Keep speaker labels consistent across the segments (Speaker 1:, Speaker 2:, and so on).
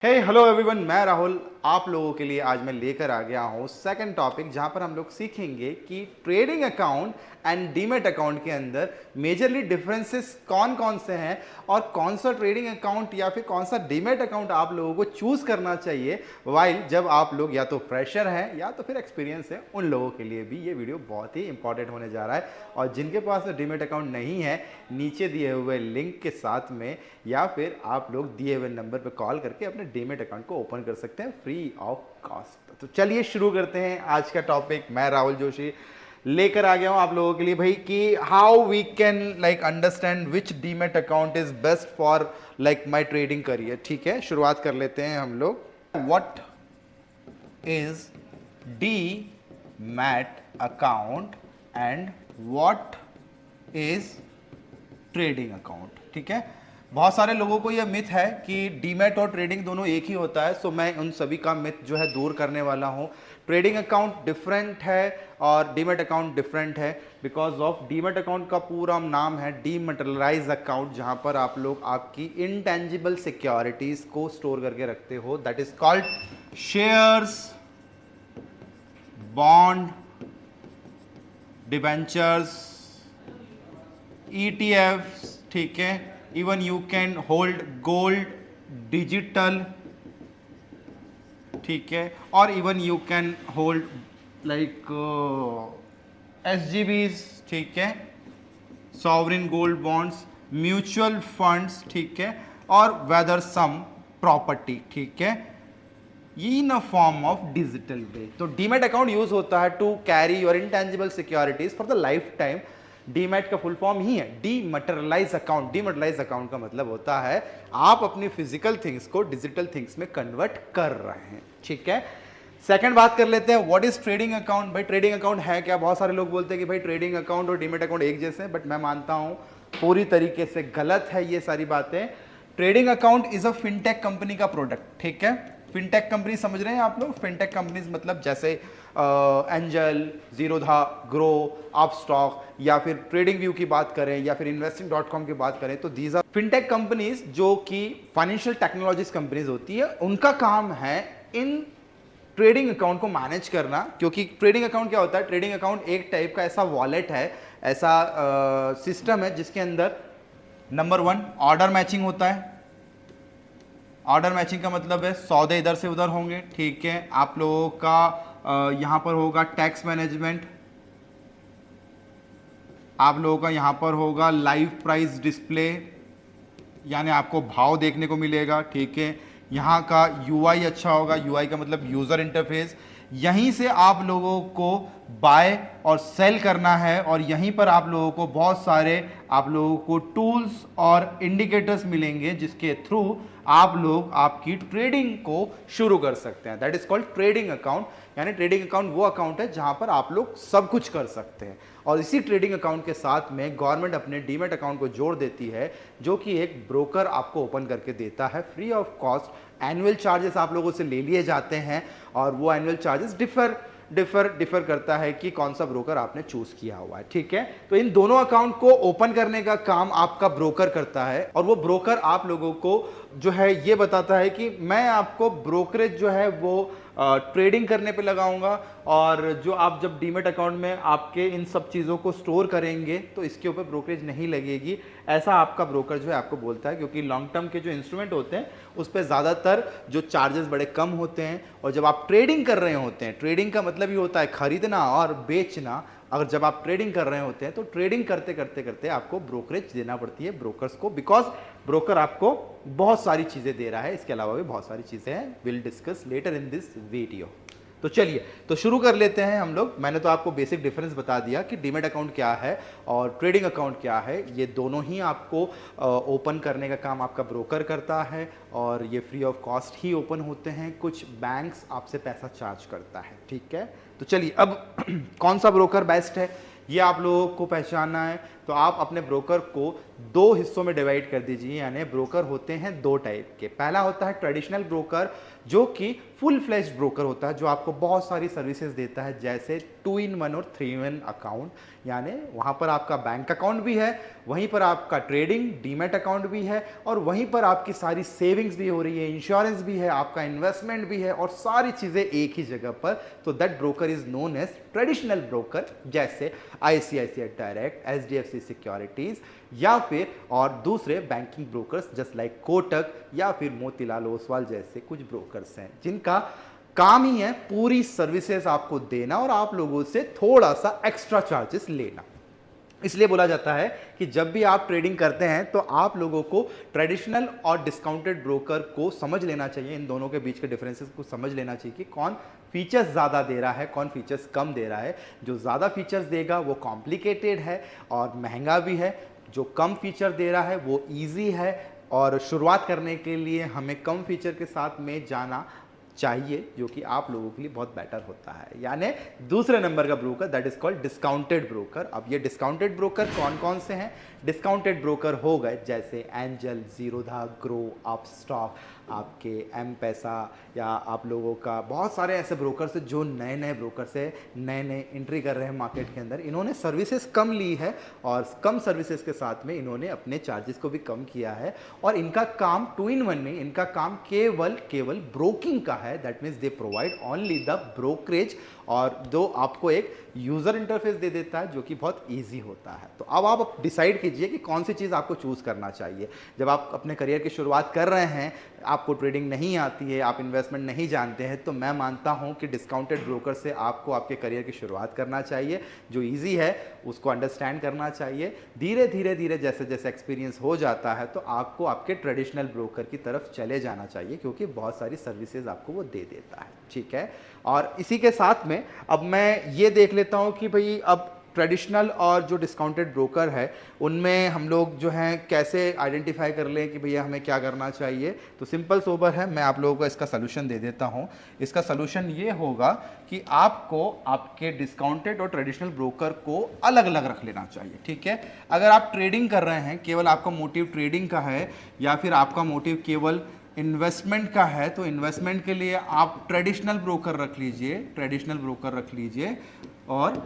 Speaker 1: हे hello everyone, मैं राहुल आप लोगों के लिए आज मैं लेकर आ गया हूँ सेकंड टॉपिक, जहाँ पर हम लोग सीखेंगे कि trading account and demat account के अंदर मेजरली डिफरेंसेस कौन कौन से हैं और कौन सा ट्रेडिंग अकाउंट या फिर कौन सा डीमेट अकाउंट आप लोगों को चूज़ करना चाहिए वाइल जब आप लोग या तो फ्रेशर हैं या तो फिर एक्सपीरियंस है। उन लोगों के लिए भी ये वीडियो बहुत ही इंपॉर्टेंट होने जा रहा है। और जिनके पास डीमेट अकाउंट नहीं है, नीचे दिए हुए लिंक के साथ में या फिर आप लोग दिए हुए नंबर पर कॉल करके अपने डीमेट अकाउंट को ओपन कर सकते हैं फ्री ऑफ कॉस्ट। तो चलिए शुरू करते हैं आज का टॉपिक। मैं राहुल जोशी लेकर आ गया हूं आप लोगों के लिए भाई कि how we can like understand which demat account is best for like my trading career. ठीक है, शुरुआत कर लेते हैं हम लोग। What is demat account and what is trading account. ठीक है, बहुत सारे लोगों को यह मिथ है कि डीमैट और ट्रेडिंग दोनों एक ही होता है, सो मैं उन सभी का मिथ जो है दूर करने वाला हूं। ट्रेडिंग अकाउंट डिफरेंट है और डीमैट अकाउंट डिफरेंट है बिकॉज ऑफ डीमैट अकाउंट का पूरा नाम है डीमैटेरियलाइज अकाउंट, जहां पर आप लोग आपकी इनटेंजिबल सिक्योरिटीज को स्टोर करके रखते हो। That is called shares, bond, debentures, ETFs। ठीक है, even you can hold gold, digital, ठीक है, और even you can hold like SGBs, ठीक है, sovereign gold bonds, mutual funds, ठीक है, और वेदर सम प्रॉपर्टी। ठीक है, in a form of digital way. तो डीमैट अकाउंट यूज होता है to carry your intangible securities for the life time. Demat का फुल फॉर्म ही है डीमैटेरियलाइज अकाउंट। डीमैटेरियलाइज अकाउंट का मतलब होता है आप अपनी फिजिकल थिंग्स को डिजिटल थिंग्स में कन्वर्ट कर रहे हैं। ठीक है, सेकंड बात कर लेते हैं व्हाट इज ट्रेडिंग अकाउंट। भाई ट्रेडिंग अकाउंट है क्या? बहुत सारे लोग बोलते हैं कि भाई ट्रेडिंग अकाउंट और डीमैट अकाउंट एक जैसे हैं, बट मैं मानता हूं पूरी तरीके से गलत है ये सारी बातें। Trading account is a fintech company का प्रोडक्ट। ठीक है, फिनटेक कंपनी समझ रहे हैं आप लोग? फिनटेक कंपनीज मतलब जैसे एंजल, जीरोधा, ग्रो, अपस्टॉक, या फिर ट्रेडिंग व्यू की बात करें या फिर investing.com की बात करें, तो दीज आर फिनटेक कंपनीज जो कि फाइनेंशियल टेक्नोलॉजीज कंपनीज होती है। उनका काम है इन ट्रेडिंग अकाउंट को मैनेज करना। क्योंकि ट्रेडिंग अकाउंट क्या होता है? ट्रेडिंग अकाउंट एक टाइप का ऐसा वॉलेट है, ऐसा सिस्टम है जिसके अंदर नंबर 1 ऑर्डर मैचिंग होता है। ऑर्डर मैचिंग का मतलब है सौदे इधर से उधर होंगे। ठीक है, आप लोगों का यहां पर होगा टैक्स मैनेजमेंट, आप लोगों का यहां पर होगा लाइव प्राइस डिस्प्ले, यानी आपको भाव देखने को मिलेगा। ठीक है, यहाँ का UI अच्छा होगा। UI का मतलब यूजर इंटरफेस। यहीं से आप लोगों को बाय और सेल करना है और यहीं पर आप लोगों को बहुत सारे आप लोगों को टूल्स और इंडिकेटर्स मिलेंगे जिसके थ्रू आप लोग आपकी ट्रेडिंग को शुरू कर सकते हैं। That is called trading account. यानी ट्रेडिंग अकाउंट वो अकाउंट है जहां पर आप लोग सब कुछ कर सकते हैं। और इसी ट्रेडिंग अकाउंट के साथ में गवर्नमेंट अपने डीमैट अकाउंट को जोड़ देती है, जो कि एक ब्रोकर आपको ओपन करके देता है free of cost. Annual charges आप लोगों से ले लिए जाते हैं और वो एनुअल चार्जेस डिफर करता है कि कौन सा ब्रोकर आपने चूज किया हुआ है। ठीक है, तो इन दोनों अकाउंट को ओपन करने का काम आपका ब्रोकर करता है और वो ब्रोकर आप लोगों को जो है ये बताता है कि मैं आपको ब्रोकरेज जो है वो ट्रेडिंग करने पे लगाऊंगा, और जो आप जब डीमैट अकाउंट में आपके इन सब चीज़ों को स्टोर करेंगे तो इसके ऊपर ब्रोकरेज नहीं लगेगी, ऐसा आपका ब्रोकर जो है आपको बोलता है। क्योंकि लॉन्ग टर्म के जो इंस्ट्रूमेंट होते हैं उस पर ज़्यादातर जो चार्जेस बड़े कम होते हैं। और जब आप ट्रेडिंग कर रहे होते हैं, ट्रेडिंग का मतलब ही होता है खरीदना और बेचना। अगर जब आप ट्रेडिंग कर रहे होते हैं तो ट्रेडिंग करते करते करते आपको ब्रोकरेज देना पड़ती है ब्रोकर्स को, बिकॉज ब्रोकर आपको बहुत सारी चीज़ें दे रहा है। इसके अलावा भी बहुत सारी चीज़ें हैं, will discuss later in this video. तो चलिए तो शुरू कर लेते हैं हम लोग। मैंने तो आपको बेसिक डिफरेंस बता दिया कि डीमैट अकाउंट क्या है और ट्रेडिंग अकाउंट क्या है। ये दोनों ही आपको ओपन करने का काम आपका ब्रोकर करता है और ये free of cost he open होते हैं। कुछ बैंक्स आपसे पैसा चार्ज करता है। ठीक है, तो चलिए अब कौन सा ब्रोकर बेस्ट है ये आप लोगों को पहचानना है। तो तो आप अपने ब्रोकर को दो हिस्सों में डिवाइड कर दीजिए। यानी ब्रोकर होते हैं दो टाइप के। पहला होता है ट्रेडिशनल ब्रोकर, जो कि फुल फ्लेज्ड ब्रोकर होता है, जो आपको बहुत सारी सर्विसेज देता है, जैसे 2-in-1 और 3-in-1 अकाउंट। यानी वहाँ पर आपका बैंक अकाउंट भी है, वहीं पर आपका ट्रेडिंग डीमैट अकाउंट भी है, और वहीं पर आपकी सारी सेविंग्स भी हो रही है, इंश्योरेंस भी है, आपका इन्वेस्टमेंट भी है, और सारी चीज़ें एक ही जगह पर। तो that broker is known as traditional broker, जैसे ICICI डायरेक्ट, HDFC सिक्योरिटीज, या फिर और दूसरे banking brokers just like Kotak या फिर मोतीलाल ओसवाल जैसे कुछ ब्रोकर्स हैं, जिनका काम ही है पूरी सर्विसेज आपको देना और आप लोगों से थोड़ा सा एक्स्ट्रा चार्जेस लेना। इसलिए बोला जाता है कि जब भी आप ट्रेडिंग करते हैं तो आप लोगों को ट्रेडिशनल और डिस्काउंटेड ब्रोकर को समझ लेना चाहिए, इन दोनों के बीच के डिफरेंसेस को समझ लेना चाहिए कि कौन फीचर्स ज़्यादा दे रहा है, कौन फीचर्स कम दे रहा है। जो ज़्यादा फीचर्स देगा वो कॉम्प्लिकेटेड है और महंगा भी है, जो कम फीचर दे रहा है वो ईजी है, और शुरुआत करने के लिए हमें कम फीचर के साथ में जाना चाहिए, जो कि आप लोगों के लिए बहुत बेटर होता है। यानी दूसरे नंबर का broker that is called discounted broker. अब ये डिस्काउंटेड ब्रोकर कौन कौन से हैं? डिस्काउंटेड ब्रोकर हो गए जैसे एंजल, जीरोधा, ग्रो, अपस्टॉक, आपके एम पैसा, या आप लोगों का बहुत सारे ऐसे ब्रोकर्स हैं जो नए नए ब्रोकर्स है, नए नए एंट्री कर रहे हैं मार्केट के अंदर। इन्होंने सर्विसेज कम ली है और कम सर्विसेज के साथ में इन्होंने अपने चार्जेस को भी कम किया है, और इनका काम 2-in-1 नहीं, इनका काम केवल ब्रोकिंग का है। That means they provide only the brokerage, और जो आपको एक यूज़र इंटरफेस दे देता है जो कि बहुत इजी होता है। तो अब आप डिसाइड कीजिए कि कौन सी चीज़ आपको चूज़ करना चाहिए। जब आप अपने करियर की शुरुआत कर रहे हैं, आपको ट्रेडिंग नहीं आती है, आप इन्वेस्टमेंट नहीं जानते हैं, तो मैं मानता हूं कि डिस्काउंटेड ब्रोकर से आपको आपके करियर की शुरुआत करना चाहिए। जो इजी है उसको अंडरस्टैंड करना चाहिए। धीरे धीरे जैसे जैसे एक्सपीरियंस हो जाता है तो आपको आपके ट्रेडिशनल ब्रोकर की तरफ चले जाना चाहिए, क्योंकि बहुत सारी सर्विसेज आपको वो दे देता है। ठीक है, और इसी के साथ में अब मैं ये देख लेता हूं कि भाई अब ट्रेडिशनल और जो डिस्काउंटेड ब्रोकर है उनमें हम लोग जो हैं कैसे आइडेंटिफाई कर लें कि भैया हमें क्या करना चाहिए। तो सिंपल सोबर है, मैं आप लोगों को इसका सलूशन दे देता हूं। इसका सलूशन ये होगा कि आपको आपके डिस्काउंटेड और ट्रेडिशनल ब्रोकर को अलग अलग रख लेना चाहिए। ठीक है, अगर आप ट्रेडिंग कर रहे हैं, केवल आपका मोटिव ट्रेडिंग का है, या फिर आपका मोटिव केवल इन्वेस्टमेंट का है, तो इन्वेस्टमेंट के लिए आप ट्रेडिशनल ब्रोकर रख लीजिए, और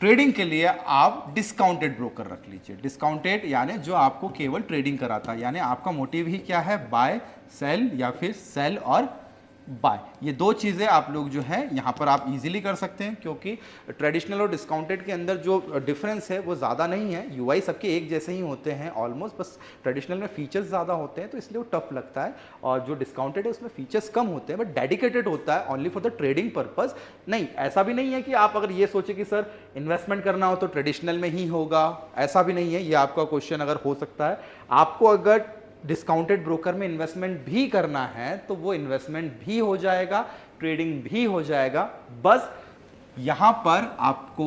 Speaker 1: ट्रेडिंग के लिए आप डिस्काउंटेड ब्रोकर रख लीजिए। डिस्काउंटेड यानी जो आपको केवल ट्रेडिंग कराता है, यानी आपका मोटिव ही क्या है, बाय सेल, या फिर सेल और बाय। ये दो चीज़ें आप लोग जो है यहाँ पर आप इजीली कर सकते हैं, क्योंकि ट्रेडिशनल और डिस्काउंटेड के अंदर जो डिफरेंस है वो ज़्यादा नहीं है। यूआई सबके एक जैसे ही होते हैं ऑलमोस्ट, बस ट्रेडिशनल में फीचर्स ज़्यादा होते हैं तो इसलिए वो टफ लगता है, और जो डिस्काउंटेड है उसमें फीचर्स कम होते हैं बट डेडिकेटेड होता है only for the trading purpose. नहीं, ऐसा भी नहीं है कि आप अगर ये सोचे कि सर इन्वेस्टमेंट करना हो तो ट्रेडिशनल में ही होगा, ऐसा भी नहीं है। ये आपका क्वेश्चन अगर हो सकता है। आपको अगर डिस्काउंटेड ब्रोकर में इन्वेस्टमेंट भी करना है तो वो इन्वेस्टमेंट भी हो जाएगा, ट्रेडिंग भी हो जाएगा। बस यहां पर आपको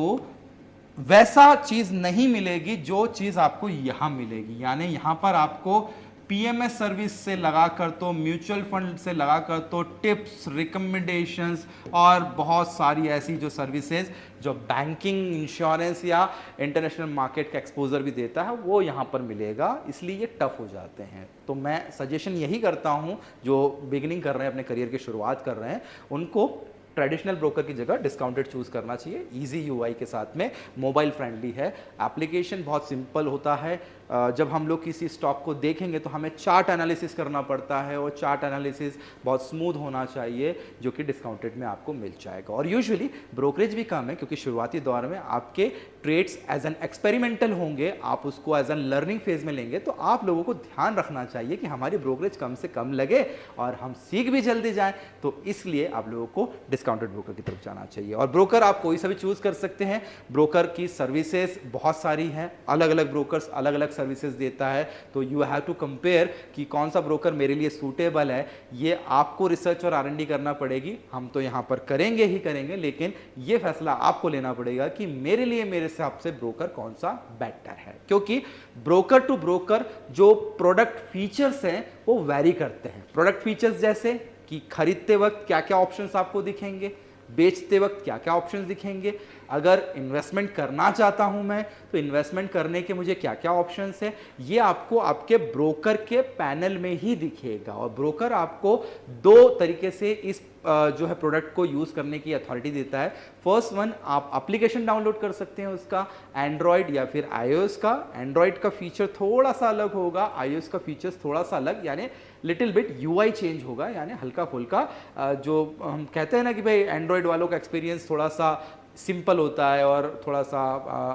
Speaker 1: वैसा चीज नहीं मिलेगी जो चीज आपको यहां मिलेगी। यानी यहां पर आपको पीएमएस सर्विस से लगाकर तो म्यूचुअल फंड से लगाकर तो टिप्स, रिकमेंडेशंस और बहुत सारी ऐसी जो सर्विसेज जो बैंकिंग, इंश्योरेंस या इंटरनेशनल मार्केट का एक्सपोजर भी देता है वो यहाँ पर मिलेगा, इसलिए ये टफ हो जाते हैं। तो मैं सजेशन यही करता हूँ जो बिगिनिंग कर रहे हैं, अपने करियर की शुरुआत कर रहे हैं, उनको ट्रेडिशनल ब्रोकर की जगह डिस्काउंटेड चूज करना चाहिए। इजी यूआई के साथ में, मोबाइल फ्रेंडली है, एप्लीकेशन बहुत सिंपल होता है। जब हम लोग किसी स्टॉक को देखेंगे तो हमें चार्ट एनालिसिस करना पड़ता है, और चार्ट एनालिसिस बहुत स्मूथ होना चाहिए, जो कि डिस्काउंटेड में आपको मिल जाएगा। और यूजुअली ब्रोकरेज भी कम है, क्योंकि शुरुआती दौर में आपके ट्रेड्स एज एन एक्सपेरिमेंटल होंगे, आप उसको एज एन लर्निंग फेज में लेंगे। तो आप लोगों को ध्यान रखना चाहिए कि हमारी ब्रोकरेज कम से कम लगे और हम सीख भी जल्दी जाएं। तो इसलिए आप लोगों को डिस्काउंटेड ब्रोकर की तरफ जाना चाहिए। और ब्रोकर आप कोई सा भी चूज कर सकते हैं। ब्रोकर की सर्विसेज बहुत सारी हैं, अलग अलग ब्रोकर्स अलग अलग सर्विसेज देता है, तो यू हैव टू कंपेयर कि कौन सा ब्रोकर मेरे लिए सूटेबल है। ये आपको रिसर्च और R&D करना पड़ेगी, हम तो यहां पर करेंगे ही करेंगे, लेकिन ये फैसला आपको लेना पड़ेगा कि मेरे लिए, मेरे हिसाब से ब्रोकर कौन सा बेटर है। क्योंकि ब्रोकर टू ब्रोकर जो प्रोडक्ट फीचर्स हैं वो वैरी करते हैं। प्रोडक्ट फीचर्स जैसे कि खरीदते वक्त क्या क्या ऑप्शंस आपको दिखेंगे, बेचते वक्त क्या क्या ऑप्शंस दिखेंगे, अगर इन्वेस्टमेंट करना चाहता हूं मैं तो इन्वेस्टमेंट करने के मुझे क्या क्या ऑप्शंस है, ये आपको आपके ब्रोकर के पैनल में ही दिखेगा। और ब्रोकर आपको दो तरीके से इस जो है प्रोडक्ट को यूज करने की अथॉरिटी देता है। फर्स्ट वन, आप एप्लीकेशन डाउनलोड कर सकते हैं उसका, एंड्रॉयड या फिर आईओएस का। एंड्रॉयड का फीचर थोड़ा सा अलग होगा, आईओएस का फीचर्स थोड़ा सा अलग, यानी लिटिल बिट यूआई चेंज होगा, यानी हल्का फुल्का जो हम कहते हैं ना कि भाई एंड्रॉयड वालों का एक्सपीरियंस थोड़ा सा सिंपल होता है और थोड़ा सा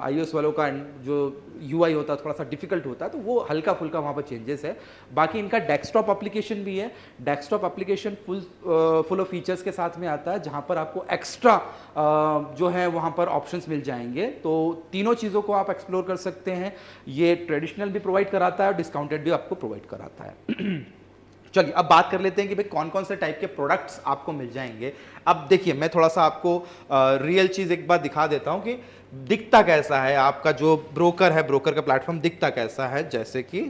Speaker 1: आईओएस वालों का जो यूआई होता है थोड़ा सा डिफिकल्ट होता है, तो वो हल्का फुल्का वहाँ पर चेंजेस है। बाकी इनका डेस्कटॉप एप्लीकेशन भी है। Desktop application full of features के साथ में आता है, जहाँ पर आपको एक्स्ट्रा जो है वहाँ पर ऑप्शंस मिल जाएंगे। तो तीनों चीज़ों को आप एक्सप्लोर कर सकते हैं। ये ट्रेडिशनल भी प्रोवाइड कराता है और डिस्काउंटेड भी आपको प्रोवाइड कराता है। चलिए अब बात कर लेते हैं कि भाई कौन कौन से टाइप के प्रोडक्ट्स आपको मिल जाएंगे। अब देखिए मैं थोड़ा सा आपको रियल चीज़ एक बार दिखा देता हूं कि दिखता कैसा है आपका जो ब्रोकर है, ब्रोकर का प्लेटफॉर्म दिखता कैसा है। जैसे कि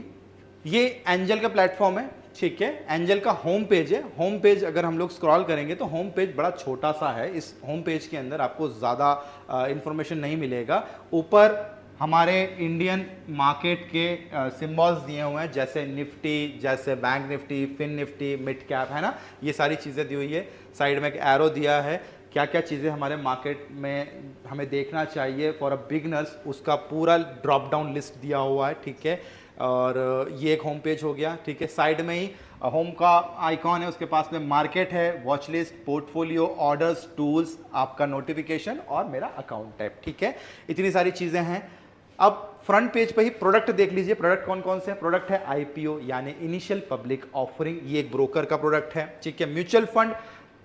Speaker 1: ये एंजल का प्लेटफॉर्म है, ठीक है, एंजल का होम पेज है। होम पेज अगर हम लोग स्क्रॉल करेंगे तो होम पेज बड़ा छोटा सा है। इस होम पेज के अंदर आपको ज़्यादा इंफॉर्मेशन नहीं मिलेगा। ऊपर हमारे इंडियन मार्केट के सिंबल्स दिए हुए हैं, जैसे निफ्टी, जैसे bank Nifty, fin Nifty, mid cap, है ना, ये सारी चीज़ें दी हुई है। साइड में एक एरो दिया है, क्या क्या चीज़ें हमारे मार्केट में हमें देखना चाहिए फॉर अ बिगनर्स, उसका पूरा ड्रॉप डाउन लिस्ट दिया हुआ है, ठीक है। और ये एक होम पेज हो गया, ठीक है। साइड में ही होम का आइकॉन है, उसके पास में मार्केट है, watch list, portfolio, orders, tools, आपका नोटिफिकेशन और मेरा अकाउंट टाइप, ठीक है। इतनी सारी चीज़ें हैं। अब फ्रंट पेज पे ही प्रोडक्ट देख लीजिए। प्रोडक्ट कौन कौन से हैं? प्रोडक्ट है आईपीओ यानी इनिशियल पब्लिक ऑफरिंग, ये एक ब्रोकर का प्रोडक्ट है, ठीक है।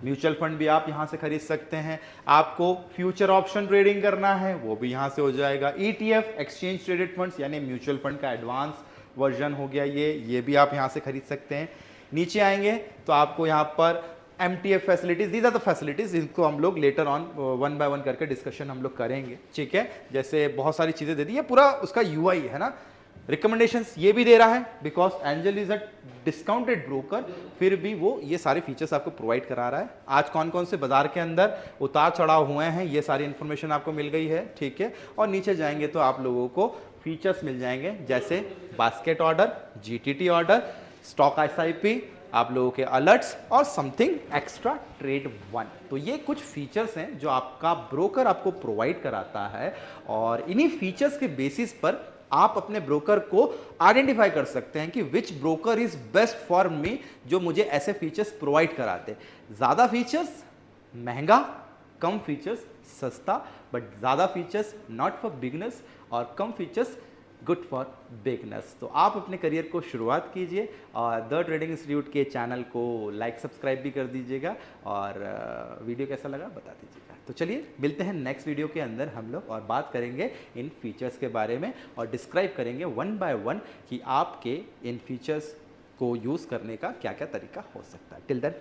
Speaker 1: म्यूचुअल फंड भी आप यहां से खरीद सकते हैं। आपको फ्यूचर ऑप्शन ट्रेडिंग करना है वो भी यहां से हो जाएगा। ईटीएफ, एक्सचेंज ट्रेडेड फंड्स यानी म्यूचुअल फंड का एडवांस वर्जन हो गया, ये भी आप यहां से खरीद सकते हैं। नीचे आएंगे तो आपको यहाँ पर MTF facilities, these are the facilities, इनको हम लोग later on one by one करके डिस्कशन हम लोग करेंगे, ठीक है। जैसे बहुत सारी चीजें दे दी है, पूरा उसका UI है ना। रिकमेंडेशंस ये भी दे रहा है because angel is a discounted broker, फिर भी वो ये सारे फीचर्स आपको प्रोवाइड करा रहा है। आज कौन कौन से बाजार के अंदर उतार चढ़ाव हुए हैं ये सारी इंफॉर्मेशन आपको मिल गई है, ठीक है। और नीचे जाएंगे तो आप लोगों को फीचर्स मिल जाएंगे, जैसे basket order, GTT order, stock SIP, आप लोगों के अलर्ट्स और समथिंग एक्स्ट्रा ट्रेड 1। तो ये कुछ फीचर्स हैं जो आपका ब्रोकर आपको प्रोवाइड कराता है, और इन्हीं फीचर्स के बेसिस पर आप अपने ब्रोकर को आइडेंटिफाई कर सकते हैं कि which broker is best for me, जो मुझे ऐसे फीचर्स प्रोवाइड कराते। ज़्यादा फीचर्स महंगा, कम फीचर्स सस्ता, बट ज़्यादा फीचर्स नॉट फॉर बिगनर्स और कम फीचर्स गुड फॉर बिगनर्स। तो आप अपने करियर को शुरुआत कीजिए और द ट्रेडिंग इंस्टीट्यूट के चैनल को लाइक सब्सक्राइब भी कर दीजिएगा, और वीडियो कैसा लगा बता दीजिएगा। तो चलिए मिलते हैं नेक्स्ट वीडियो के अंदर हम लोग, और बात करेंगे इन फीचर्स के बारे में और डिस्क्राइब करेंगे वन बाय वन कि आपके इन फीचर्स को यूज़ करने का क्या क्या तरीका हो सकता है। Till then